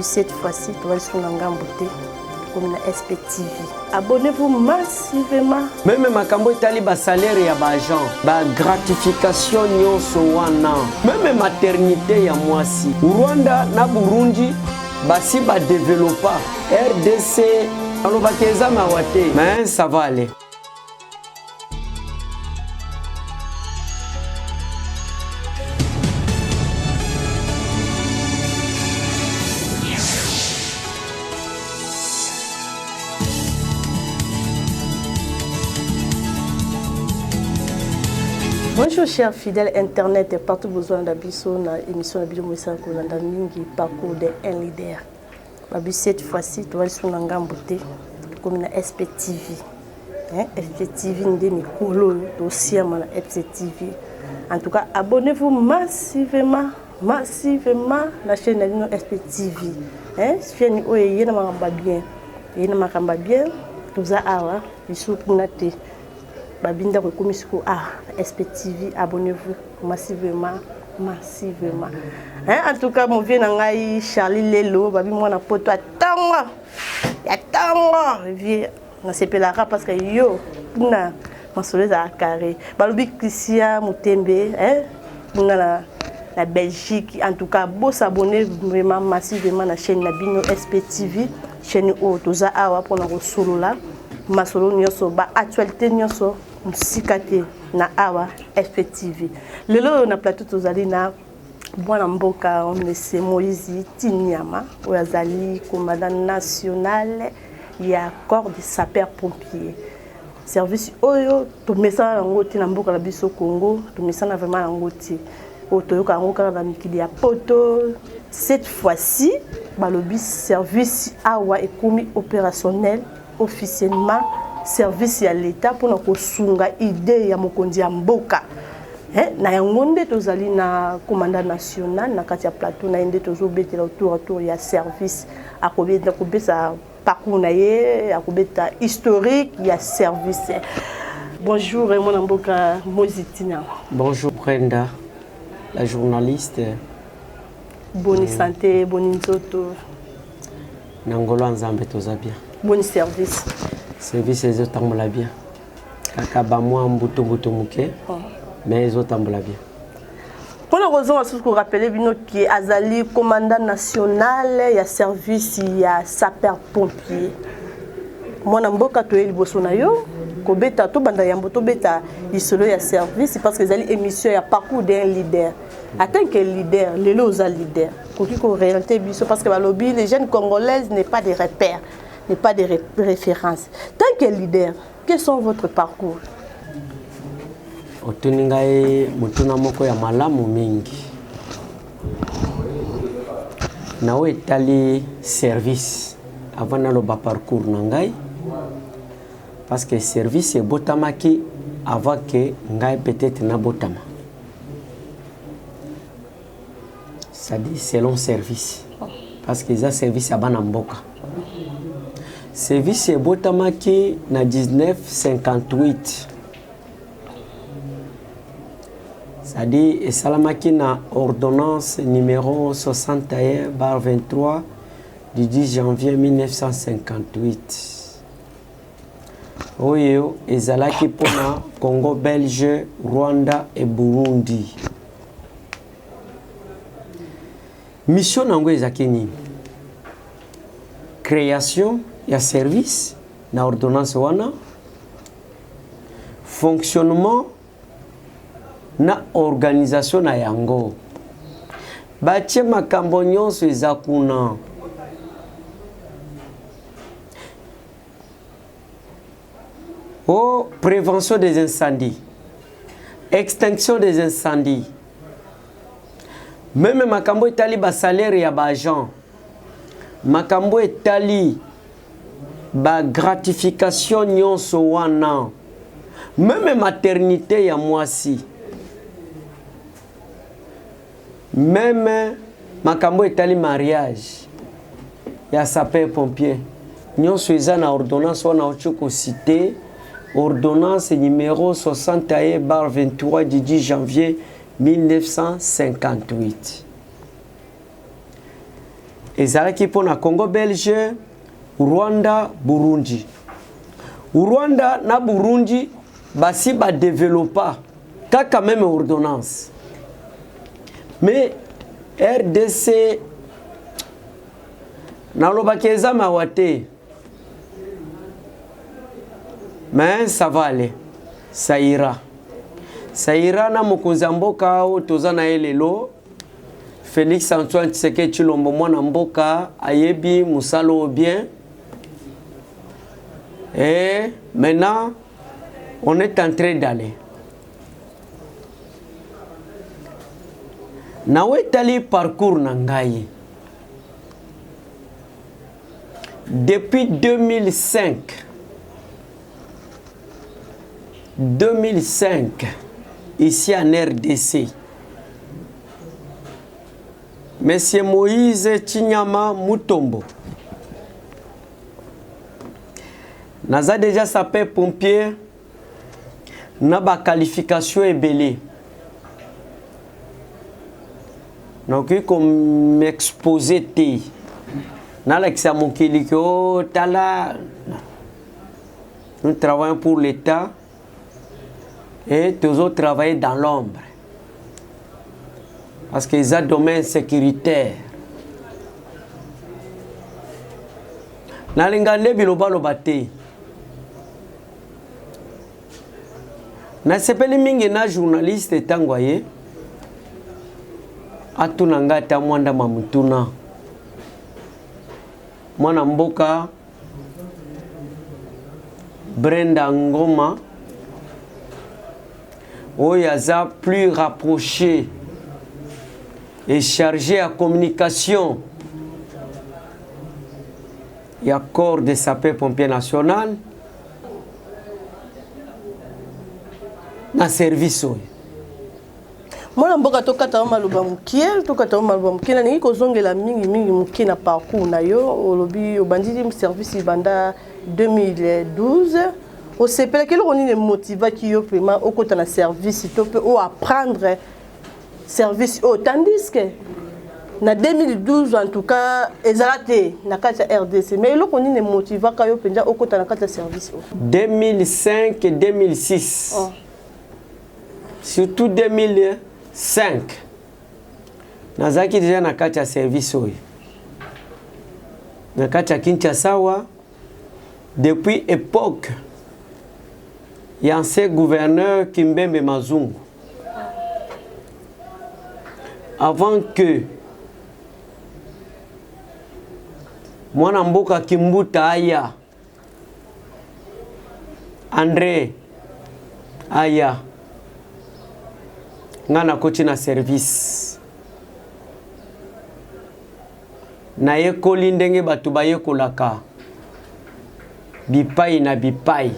Cette fois-ci, tu vas sur Ngambote comme la SPTV. Abonnez-vous massivement. Même makambo etali ba salaire ya ba agent, ba gratification nyonso wana. Même maternité ya mwasi. Rwanda na Burundi basi ba développa RDC alobakeza mawate. Mais ça va aller. Bonjour chers fidèles internet et partout besoin d'Abisso na émission de Bilo Moussa Kolanda Mingi parcours de un leader. Cette fois-ci tu vas sur Ngambote comme la SPTV. SPTV ndé mikolo dossier na SPTV. En tout cas, abonnez-vous massivement la chaîne de SPTV. Chaîne où il y a makamba bien. Il y a makamba bien. Tout ça awa, biso kunate. Babinda rekomisiko SPTV, abonnez-vous massivement. En tout cas, mon vieux nangai Charlie Lelo, babi moi na poto atango. Ya tango, vieux na sepelara parce que yo na masoleza carré. Balobi Christian Mutembe, la Belgique. En tout cas, beau s'abonner vraiment massivement la chaîne Nabino SPTV, chaîne où toza awa pour na solo là. Masolo nyoso ba actualité nyoso musikate na awa SPTV. Lelo na plateau tozali na bwana mboka monsieur Moïse Tinyama oyazali commandant national ya corps de sapeurs pompiers. Service oyo to mesana ngoti na mboka la biso Congo, to mesana vraiment ngoti. Otoyoka ngoka na mikili ya poto. Cette fois-ci, balobi service awa ekomi opérationnel officiellement service à l'État pour nous sunga idée ya mokonzi ya mboka. Na yangonde tozali na commandant national na kati ya plateau na inde tozobetela autour ya service akobeta kobesa parcours na ye akobeta historique ya service. Bonjour mon mboka Mozitina. Bonjour Brenda, la journaliste. Bonne santé, bonne nzoto. Nangolo nzambe toza bien. Bon service. Service les autres tambola bien. Kaka ba moi mbuto muke. Mais les autres tambola bien. Pour la raison à ce que vous rappelez bino qui azali commandant national ya service ya sapeur pompier. Mwana mboka to eli bosona yo ko beta to banda ya mboto beta isolo ya service parce que zali émission ya parcours d'un leader. En tant que leader, les loza leader. Ko réalité biso parce que ba lobby les jeunes congolaises n'est pas des repères. N'est pas de référence. Tant que leader, quels sont votre parcours? Otuningai mutuna moko ya malamu mingi. Nawe etali service avant na loba parcours nangai parce que service est botamaki avant que ngai peut-être na botama. Ça dit selon service parce que ça service à banamboka. Service est botamaki na 1958. C'est-à-dire salamaki na ordonnance numéro 61/23 du 10 janvier 1958. Oyo ezalaki pona Congo belge, Rwanda et Burundi. Mission nango ezaki nini? Création ya service na ordonnance wana, fonctionnement na organisation na yango batie makambo nyonso eza kuna. Prévention des incendies, extinction des incendies, même makambo etali ba salaire ya ba agent, makambo etali ba gratification nyonso wana, même maternité ya mwasi, même makambo etali mariage ya sapeur pompier nyonso eza na ordonnance wana ochoko cité ordonnance numéro 61/23 du 10 janvier 1958. ezalaki pona Congo belge, Rwanda, Burundi. Rwanda na Burundi basi ba développa kaka même ordonnance. Mais RDC nalobaki eza mawa te. Mais ça va aller. Ça ira. Ça ira na mokonzi mboka o tozana elelo. Félix Antoine Tshisekedi Tshilombo mwana mboka ayebi musalo bien. Et maintenant on est en train d'aller. Nawetali parcours nangai. Depuis 2005, ici en RDC, Monsieur Moïse Chinyama Mutombo, naza déjà sapé pompier, na ba qualification ebele. Donc comme m'exposer té. Na l'exa mokili ko tala. Nous travaillons pour l'État et toujours travailler dans l'ombre. Parce qu'ils ont un domaine sécuritaire. Na lingale biloba lobate. Na sepeli mingi na journaliste tangwaye. Atunanga ta mwanda mamutuna. Mwana mboka Brenda Ngoma Oyaza plus rapproché et chargé à communication et à corps de sapeurs-pompiers national na service. Mwana mboka tokata maloba mukie na ningi kozongela mingi mukie na parcours na yo olobi obandidi service banda 2012 au sepela quel on est motivé qui yo vraiment au côté na service to peut ou apprendre service tandis que na 2012 en tout cas ezalate na kata RDC mais le on est motivé ka yo penja au côté na kata service 2005 et 2006 surtout 2005 nazaki déjà na kati ya service oyo na kati ya Kinshasa depuis époque ya ancien gouverneur Kimbembe Mazungu avant que mwana mboka Kimbuta aya André aya ngana koti na service na yekoli ndenge batu bayekolaka bipai na bipai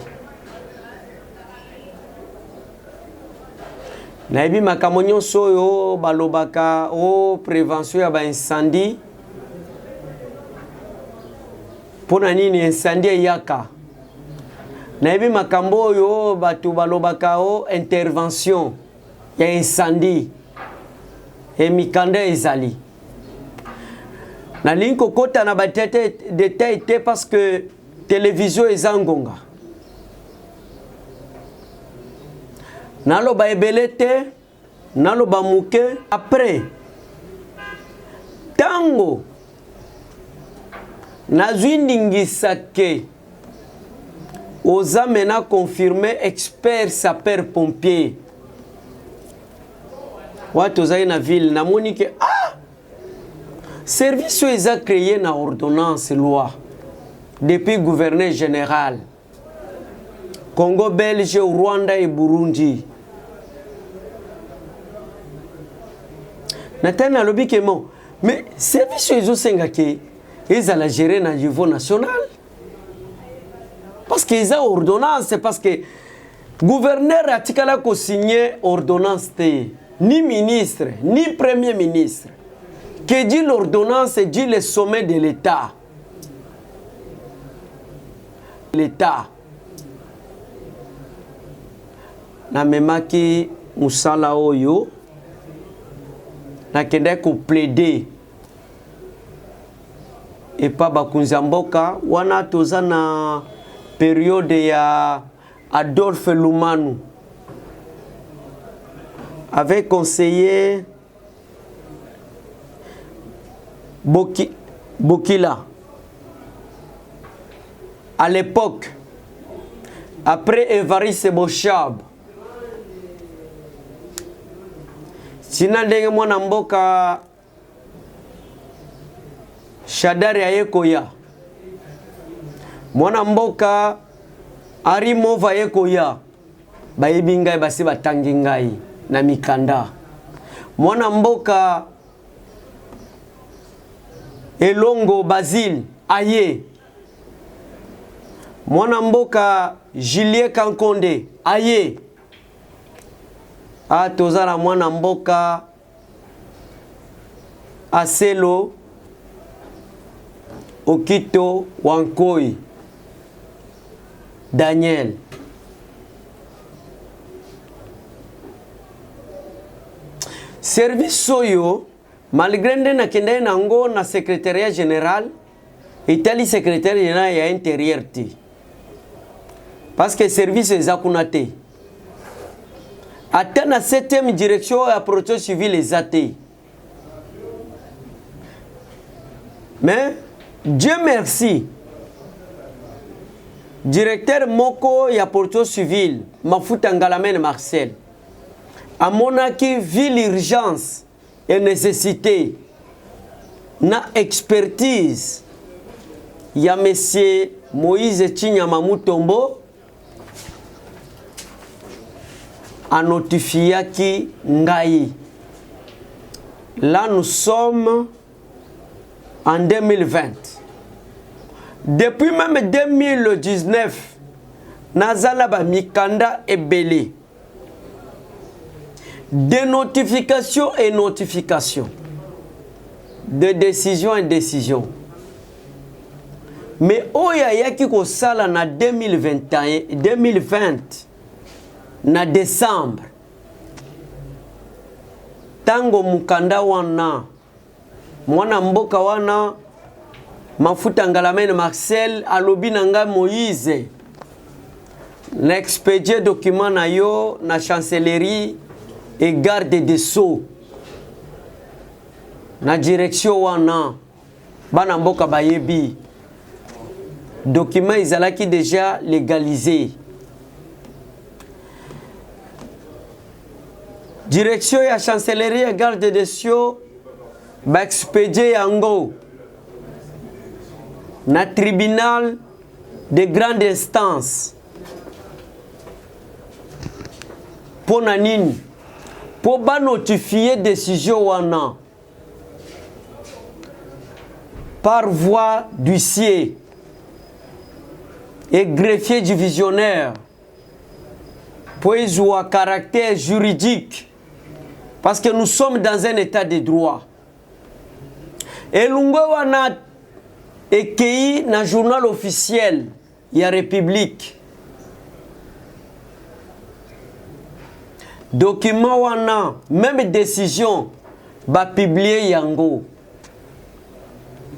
na yebi makambo nyonso oyo balobaka o prévention ya ba incendie pona nini incendie yaka na yebi makambo oyo batu balobaka o intervention ya incendie et mikanda ezali na linko kota na batete détail te parce que télévision ezangonga naloba ebele te naloba muke après tango nazwi ndingisa ke oza mena confirmé expert sapeur pompier watu ozali na ville namoni ke service eza créé na ordonnance loi depuis gouverneur général Congo belge, Rwanda et Burundi. Natana lobi ke mon mais service ezo sengaki ezala gérer na niveau national parce que eza ordonnance parce que gouverneur atikala ko signer ordonnance te ni ministre ni premier ministre que dit l'ordonnance dit le sommet de l'État na memaki musala oyo na kende ko plaider et pas bakunza mboka wana toza na période ya Adolphe Lumanu avait conseillé Bokila à l'époque. Après Évariste Bochab, sina ndenge mwana mboka Shadari Ayekoya, mwana mboka Ari Mova Ayekoya, bayebi ngai basi batangi ngai na mikanda. Mwana mboka Elongo Basile Aye, mwana mboka Julien Kankonde Aye, tozala mwana mboka Aselo Okito Wankoi Daniel. Service soyo malgré nde nakende nango na secrétariat général itali secrétaire général ya intérieur ti parce que service ezakunate ata na 7e direction ya protection civile ezate. Mais Dieu merci, directeur moko ya protection civile Mafuta Ngalamene Marcel amonaki vu l'urgence et nécessité na expertise ya monsieur Moïse Chinyama Mutombo a notifié qui ngai. Là nous sommes en 2020. Depuis même 2019, nazala ba mikanda ebele. De notification et notification. De décision et décision. Mais oya yaki ko sala na 2020 na décembre. Tango mukanda wana mwana mboka wana Mafuta Ngalamene Marcel alobi nanga Moïse l'expédié document na yo na chancellerie et garde des sceaux na direction wana bana mboka bayebi document izalaki déjà légalisé. Direction ya chancellerie et garde des sceaux ba expédié yango na tribunal de grande instance. Pour nanini pour ba notifier décision wana par voie d'huissier et greffier divisionnaire pour avoir caractère juridique parce que nous sommes dans un état de droit. Et l'ungwe wana ekei na journal officiel ya République. Document wana, même décision, ba publier yango.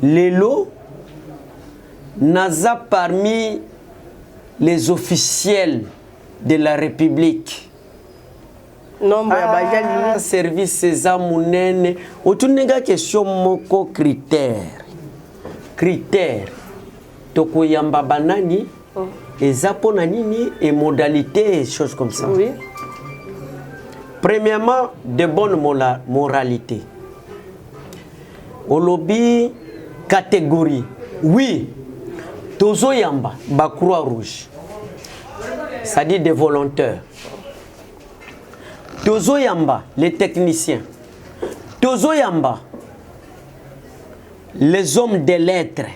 Lelo naza parmi les officiels de la République. Nombre ya bajali service César Mounene. Otunega question moko critère. Critère. Toko yamba banani. Ezapo nini et modalité et choses comme ça. Oui. Premièrement, de bonne moralité. Olobi catégorie. Oui. Tozo yamba ba croix rouge. Ça dit des volontaires. Tozo yamba les techniciens. Tozo yamba les hommes de lettres.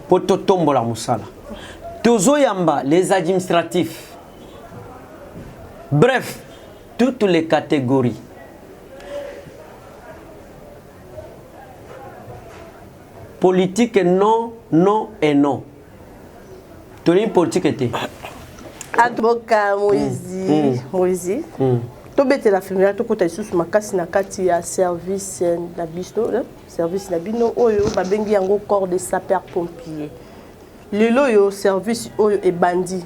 Poto tombola musala. Tozo yamba les administratifs. Bref, toutes les catégories. Politique non, non et non. Tony politique était. Advocat Moïse. Moïse. tobete la féminin to kota isusu makasi na kati ya service na biso service na bino oyo babengi yango corps de sapeur pompier lelo yo service oyo e bandi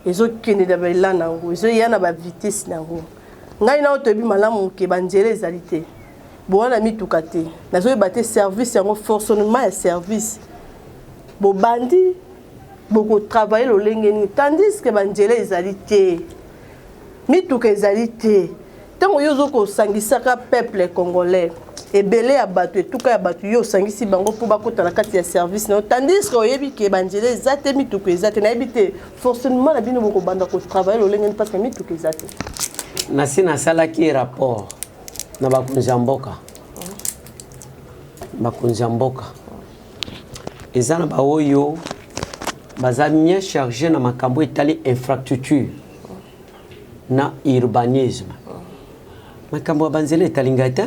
ezo kende da bela nango ezo yana ba vitesse nango ngai na otobi malamu ke banjele ezalité bona mituka te nazo bate service yango fonctionnement ya service bo bandi boko travailler lo lengeni tandis que banjele ezalité mituka ezalité tango yozo ko sangisaka peuple congolais ebele ya bato etuka ya bato yo sangisi bango po bakota na kati ya service na tandis que oyebi ke banjele ezate mituka ezate na ebite fonctionnement na bino boko banda ko travailler lo lengeni parce que mituka ezate nasi nasalaki rapport na bakonzi mboka bakonzi mboka eza na baoyo baza bien chargé na makambo etali infrastructure na urbanisme makambo ya banzela etalinga te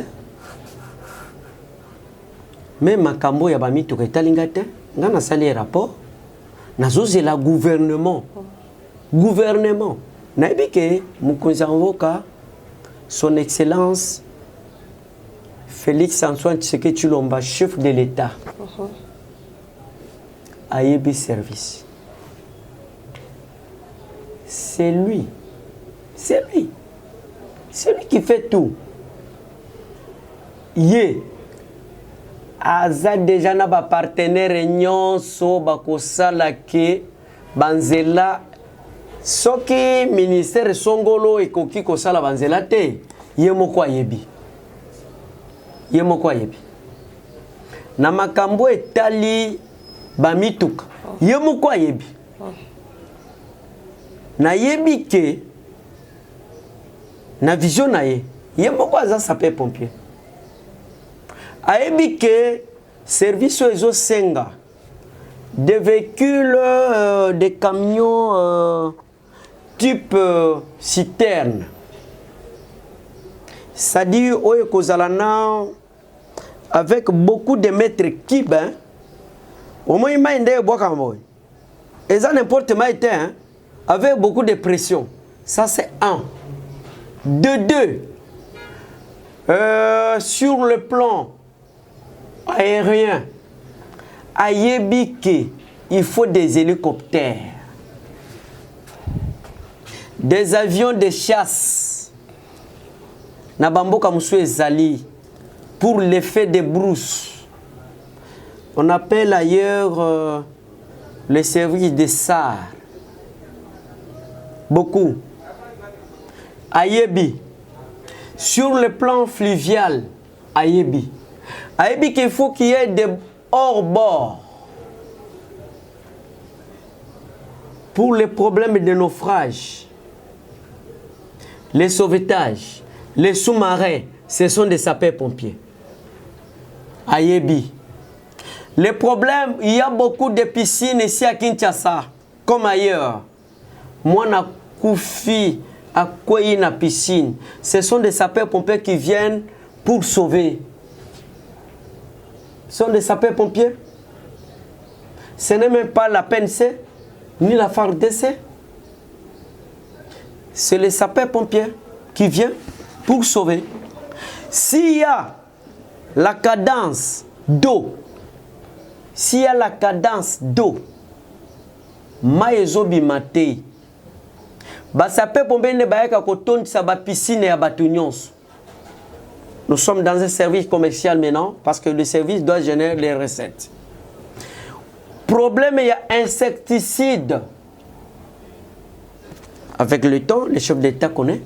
mais makambo ya bamituka etalinga te nga nasali rapport nazozela gouvernement nayebi ke mokonzi ya mboka son excellence Félix Antoine Tshisekedi Tshilomba chef de l'État ayebi service c'est lui qui fait tout ye aza déjà na ba partenaire nyonso bakosala ke banzela soki ministère songolo ekoki kosala banzela te ye moko ayebi na makambo etali bamituka ye moko ayebi na yebi ke na vision na ye moko aza sapeur pompier ayebi ke service ezo senga des véhicules des camions type citerne c'est-à-dire oyo kozalana avec beaucoup de mètres cubes au moins il nde boka moy et ça n'importe maïté avec beaucoup de pression ça c'est un de deux sur le plan aérien ayebike il faut des hélicoptères des avions de chasse na bamboka musu ezali pour l'effet de brousse. On appelle ailleurs le service des SAR. Beaucoup. Ayebi. Sur le plan fluvial, Ayebi. Ayebi qu'il faut qu'il y ait des hors-bord pour les problèmes de naufrage, les sauvetages, les sous-marins, ce sont des sapeurs-pompiers. Ayebi. Les problèmes, il y a beaucoup de piscines ici à Kinshasa, comme ailleurs. Moi, na koufi à quoi na piscine. Ce sont des sapeurs-pompiers qui viennent pour sauver. Ce sont des sapeurs-pompiers. Ce n'est même pas la PNC, ni la FARDC. C'est les sapeurs-pompiers qui viennent pour sauver. S'il y a la cadence d'eau, maezobi matei, sapeurs-pompiers ne bayaka kotondisa ba piscine ya batu nyonso. Nous sommes dans un service commercial maintenant parce que le service doit générer des recettes. Problème, il y a insecticides. Avec le temps, le chef d'État connaît.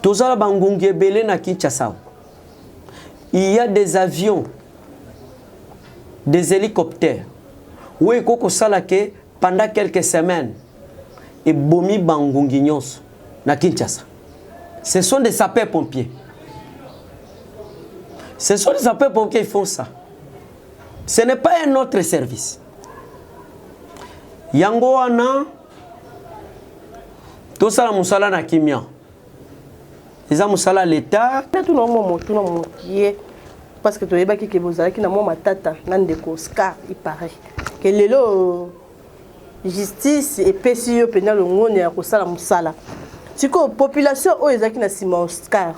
Tozala bangungi ebele na Kinshasa. Il y a des avions, des hélicoptères. Oui, koko salake pendant quelques semaines. Et bomi bangungi nyonso na Kinshasa. Ce sont des sapeurs-pompiers. Ce sont des sapeurs-pompiers qui font ça. Ce n'est pas un autre service. Yango wana tosala musala na kimia. Eza musala l'État. Tout le monde parce que tu es baki kebozala ki na mo matata na ndeko Oscar il paraît que lelo justice et PCO pena le ngone ya kosala musala. Tiko population o ezaki na sima Oscar.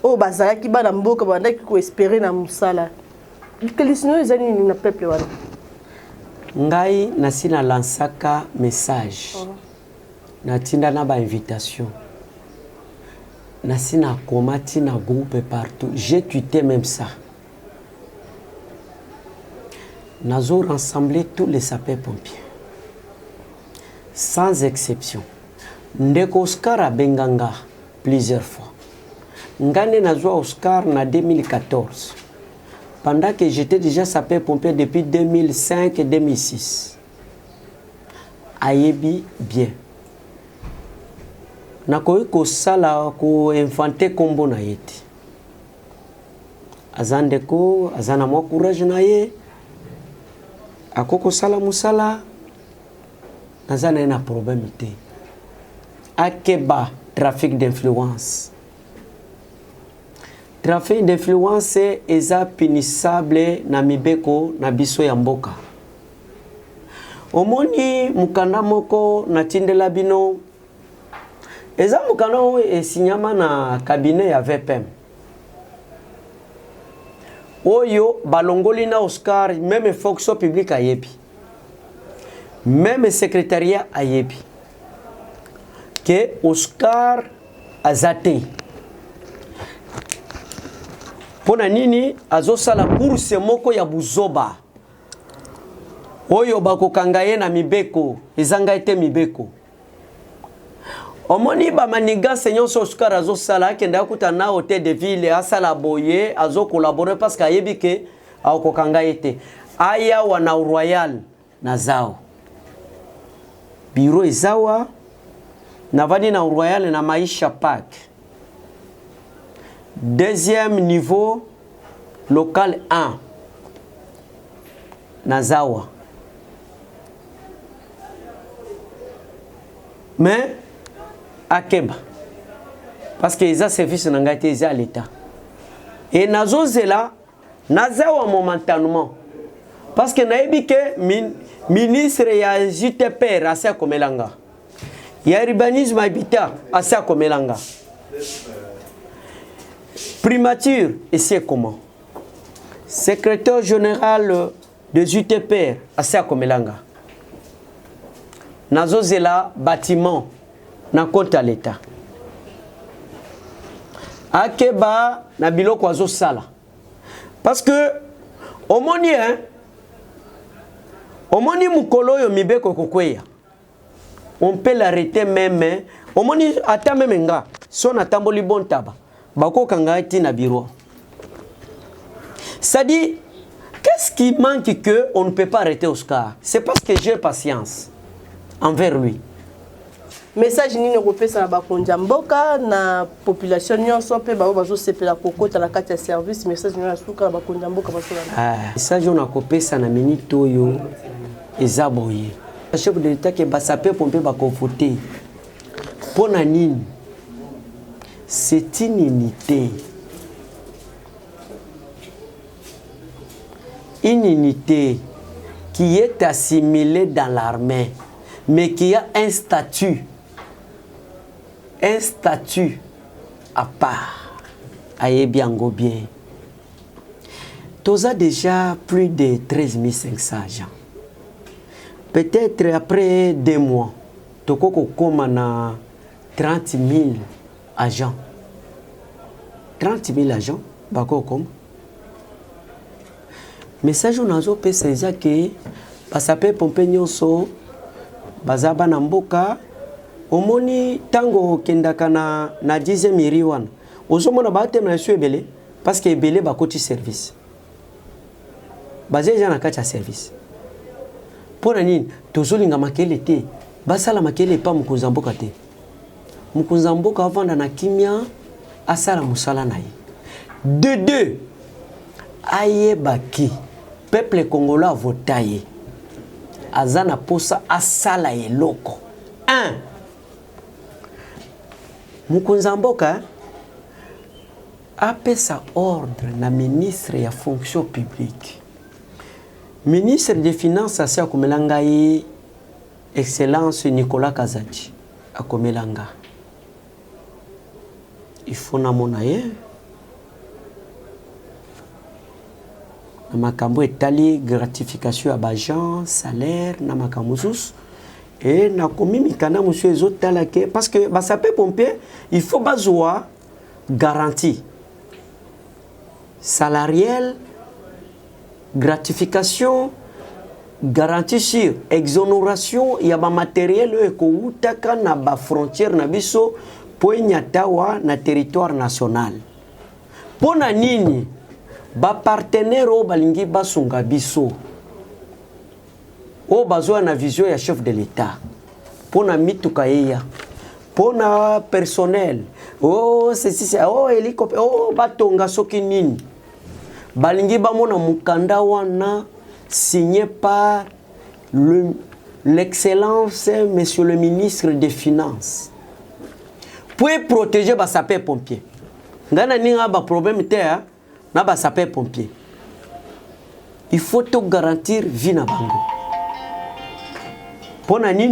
O bazalaki bana mboka bandaki ko espérer na musala. Kelisino ezani na peuple wana. Ngai nasina lansaka message. Natinda na ba invitation. Nasina komati na groupe partout. J'ai tweeté même ça. Nazo rassembler tous les sapeurs-pompiers. Sans exception. Ndeko Oscar a benganga plusieurs fois. Ngane nazwa Oscar na 2014. Pendant que j'étais déjà sapeur-pompier depuis 2005 et 2006. Ayebi bien. Nakoyi ko sala ko infanter kombo na yeti. Azandeko, azana mo courage na ye. Akoko sala musala. Nazana na problème te. Akeba trafic d'influence. Trafic d'influence est punissable na mibeko na biso ya mboka. Omoni mukanda moko na tindela bino. Eza mukanda o esinyama na cabinet ya VPM. Oyo balongoli na Oscar même fonction publique ayebi. Même secrétariat ayebi. Que Oscar azate. Pona nini azosala course moko ya buzoba. Oyo bakokanga ye na mibeko, ezanga ete mibeko. Omoni ba maniga seigneur Oscar azosala akenda kuta na hôtel de ville asala boye azo collaborer parce que ayebi ke akokanga ete. Aya wana royal na zao. Bureau ezawa navani na royal na Maisha Park. Deuxième niveau, local 1, Nazawa. Mais, Akeba. Parce que les services n'ont pas été à l'État. Et Nazo Zela, Nazawa momentanément. Parce que Naïbi que ministre ya JTP à sa Komelanga. Il y a urbanisme habitat à sa Komelanga. Primature, et c'est comment? Secrétaire général de UTPR, à Komelanga. Nazozela bâtiment, na compte à l'État. Akeba, na biloko azo sala. Parce que, omoni mukolo yo mibeko kokweya. On peut l'arrêter même. Omoni ata même nga, son atamboli bon taba. Bako kangati na bureau. Ça dit, qu'est-ce qui manque que on ne peut pas arrêter Oscar? C'est parce que j'ai patience envers lui. Message ni européen ça ba konjamboka na population nyonso pe ba bazo sepela kokota na kati ya service message ni asuka ba konjamboka baso la. Message on a copé ça na minute oyo ezaboye. Chef de l'État que ba sapé pomper ba conforter. Pona nini? C'est une unité. Une unité qui est assimilée dans l'armée, mais qui a un statut à part. Aïe bien, go bien. Tous a déjà plus de 13 500 agents. Peut-être après 2 mois, toko komana 30 000 agents. 30 000 agents, bako comme. Message on a pesa que basape pompe nyonso bazaba na mboka omoni tango kendaka na 10e miri wana ozomona batema na ebele parce que ebele bakoti service bazeja na kati service pona nini tozolinga makele te basala makele pa mukunza mboka te mukunza mboka avanda na kimia asala musala na ye de deux aye baki peuple congolais a voté azana posa asala eloko 1 mukunza mboka apesa ordre na ministre ya fonction publique ministre des finances asia komelanga ye excellence Nicolas Kazadi akomelanga il faut na monaye na makambo etali gratification ya bagent salaire na makambo sus et na komimika na monsieur ezotala ke parce que basape pompier il faut bazwa garantie salariale gratification garantie sur exonération ya ba matériel ekoutaka na ba frontière na biso po nyatawa na territoire national pona nini ba partenaire o balingi basunga biso o bazwa na vision ya chef de l'état pona mituka yeya pona personnel oh c'est oh hélicoptère oh batonga soki nini balingi bamona mukanda wana signé par l'excellence monsieur le ministre des finances pour protéger ba sapeur pompier ngana ninga ba problème te na ba sapeur pompier il faut te garantir vie na bango pona nini